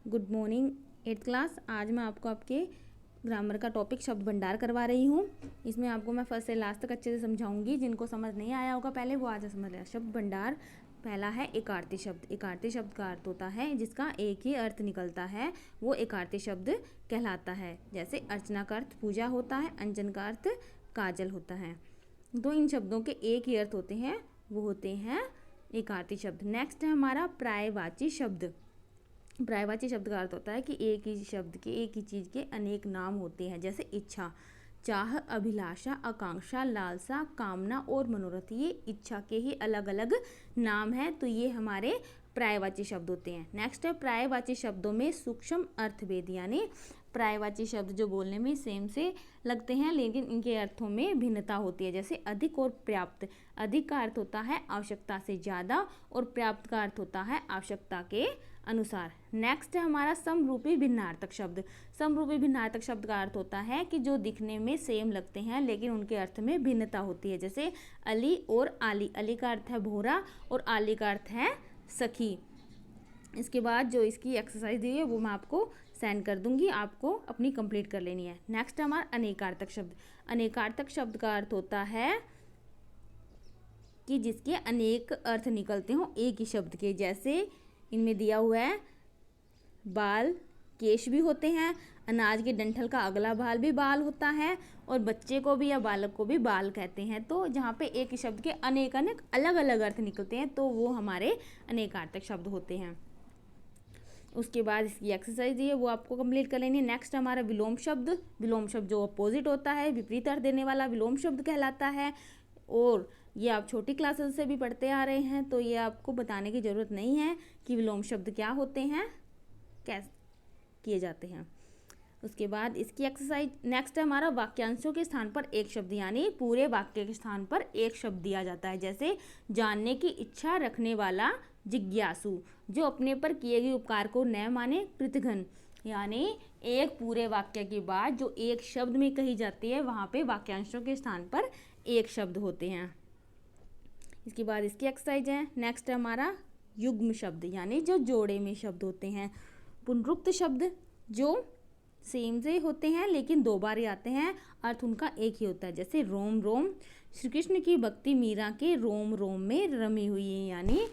Good morning 8th class. आज मैं आपको आपके ग्रामर का टॉपिक शब्द भंडार करवा रही हूँ। इसमें आपको मैं फर्स्ट से लास्ट तक अच्छे से समझाऊंगी। जिनको समझ नहीं आया होगा पहले वो आज समझ लें। शब्द भंडार पहला है एकार्थी शब्द। एकार्थी शब्द का अर्थ होता है जिसका एक ही अर्थ निकलता है, वो एकार्थी शब्द कहलाता है। जैसे अर्चना का अर्थ पूजा होता है, अंजन का अर्थ काजल होता है। तो इन शब्दों के एक ही अर्थ होते हैं, वो होते हैं एकार्थी शब्द। नेक्स्ट है हमारा पर्यायवाची शब्द। पर्यायवाची शब्द का अर्थ होता है कि एक ही शब्द के, एक ही चीज़ के अनेक नाम होते हैं। जैसे इच्छा, चाह, अभिलाषा, आकांक्षा, लालसा, कामना और मनोरथ, ये इच्छा के ही अलग अलग नाम हैं। तो ये हमारे पर्यायवाची शब्द होते हैं। नेक्स्ट है पर्यायवाची शब्दों में सूक्ष्म अर्थभेद, यानी पर्यायवाची शब्द जो बोलने में सेम से लगते हैं लेकिन इनके अर्थों में भिन्नता होती है। जैसे अधिक और पर्याप्त। अधिक का अर्थ होता है आवश्यकता से ज़्यादा और पर्याप्त का अर्थ होता है आवश्यकता के अनुसार। नेक्स्ट है हमारा समरूपी भिन्नार्थक शब्द। समरूपी भिन्नार्थक शब्द का अर्थ होता है कि जो दिखने में सेम लगते हैं लेकिन उनके अर्थ में भिन्नता होती है। जैसे अली और आली। अली का अर्थ है भोरा और आली का अर्थ है सखी। इसके बाद जो इसकी एक्सरसाइज दी है वो मैं आपको सेंड कर दूंगी, आपको अपनी कंप्लीट कर लेनी है। नेक्स्ट हमारा अनेकार्थक शब्द। अनेकार्थक शब्द का अर्थ होता है कि जिसके अनेक अर्थ निकलते हों एक ही शब्द के। जैसे इनमें दिया हुआ है बाल, केश भी होते हैं, अनाज के डंठल का अगला बाल भी बाल होता है और बच्चे को भी या बालक को भी बाल कहते हैं। तो जहाँ पे एक ही शब्द के अनेक अनेक अलग अलग अर्थ निकलते हैं तो वो हमारे अनेकार्थक शब्द होते हैं। उसके बाद इसकी एक्सरसाइज दी है वो आपको कंप्लीट कर लेनी है। नेक्स्ट हमारा विलोम शब्द। विलोम शब्द जो अपोजिट होता है, विपरीत अर्थ देने वाला विलोम शब्द कहलाता है। और ये आप छोटी क्लासेस से भी पढ़ते आ रहे हैं तो ये आपको बताने की ज़रूरत नहीं है कि विलोम शब्द क्या होते हैं, कैसे किए जाते हैं। उसके बाद इसकी एक्सरसाइज नेक्स्ट है हमारा वाक्यांशों के स्थान पर एक शब्द, यानी पूरे वाक्य के स्थान पर एक शब्द दिया जाता है। जैसे जानने की इच्छा रखने वाला जिज्ञासु, जो अपने पर किए गए उपकार को न माने कृतघ्न, यानी एक पूरे वाक्य की बात जो एक शब्द में कही जाती है वहाँ पे वाक्यांशों के स्थान पर एक शब्द होते हैं। इसके बाद इसकी एक्सरसाइज है। नेक्स्ट है हमारा युग्म शब्द, यानी जो जोड़े में शब्द होते हैं। पुनरुक्त शब्द जो सेम से होते हैं लेकिन दो बार ही आते हैं, अर्थ उनका एक ही होता है। जैसे रोम रोम, श्री कृष्ण की भक्ति मीरा के रोम रोम में रमी हुई है, यानी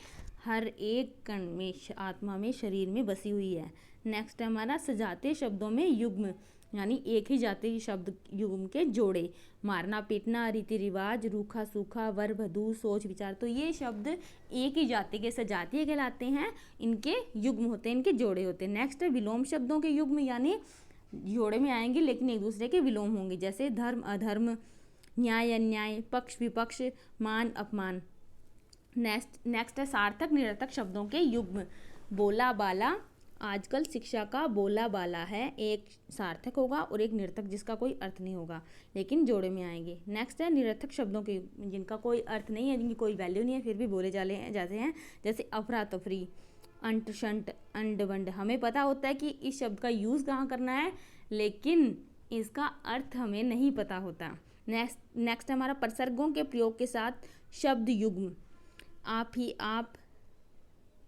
हर एक कण में, आत्मा में, शरीर में बसी हुई है। नेक्स्ट है हमारा सजातीय शब्दों में युग्म, यानी एक ही जाति शब्द युग्म के जोड़े। मारना पीटना, रीति रिवाज, रूखा सूखा, वर वधू, सोच विचार, तो ये शब्द एक ही जाति के सजातीय कहलाते हैं, इनके युग्म होते हैं, इनके जोड़े होते हैं। नेक्स्ट है विलोम शब्दों के युग्म, यानी जोड़े में आएंगे लेकिन एक दूसरे के विलोम होंगे। जैसे धर्म अधर्म, न्याय अन्याय, पक्ष विपक्ष, मान अपमान। नेक्स्ट है सार्थक निरर्थक शब्दों के युग्म। बोला बाला, आजकल शिक्षा का बोला बाला है, एक सार्थक होगा और एक निरर्थक जिसका कोई अर्थ नहीं होगा लेकिन जोड़े में आएंगे। नेक्स्ट है निरर्थक शब्दों के जिनका कोई अर्थ नहीं है, जिनकी कोई वैल्यू नहीं है फिर भी बोले जाते हैं। जैसे अफरा तफरी, अंट शंट, अंड वंड। हमें पता होता है कि इस शब्द का यूज़ कहाँ करना है लेकिन इसका अर्थ हमें नहीं पता होता। नेक्स्ट हमारा प्रसर्गों के प्रयोग के साथ शब्द युग्म। आप ही, आप,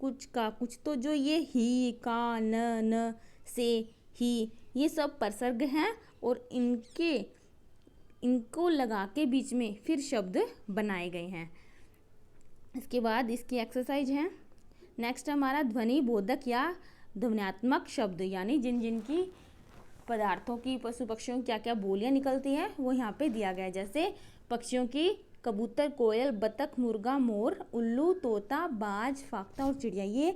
कुछ का कुछ, तो जो ये ही, का, न, से, ही, ये सब प्रसर्ग हैं और इनको लगा के बीच में फिर शब्द बनाए गए हैं। इसके बाद इसकी एक्सरसाइज है। नेक्स्ट हमारा ध्वनि बोधक या ध्वन्यात्मक शब्द, यानी जिनकी पदार्थों की, पशु पक्षियों की क्या क्या बोलियां निकलती हैं वो यहाँ पे दिया गया है। जैसे पक्षियों की कबूतर, कोयल, बतख, मुर्गा, मोर, उल्लू, तोता, बाज, फाख्ता और चिड़िया, ये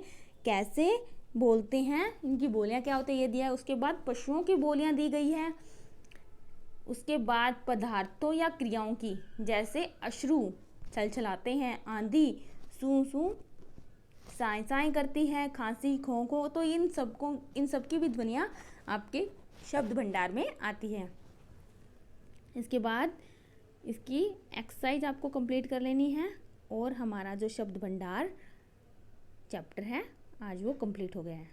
कैसे बोलते हैं, इनकी बोलियां क्या होती है ये दिया है। उसके बाद पशुओं की बोलियां दी गई है। उसके बाद पदार्थों या क्रियाओं की, जैसे अश्रु छलछलाते हैं, आंधी सू सू साई साई करती है, खांसी खो खो, तो इन सब की भी ध्वनियाँ आपके शब्द भंडार में आती है। इसके बाद इसकी एक्सरसाइज आपको कंप्लीट कर लेनी है और हमारा जो शब्द भंडार चैप्टर है आज वो कंप्लीट हो गया है।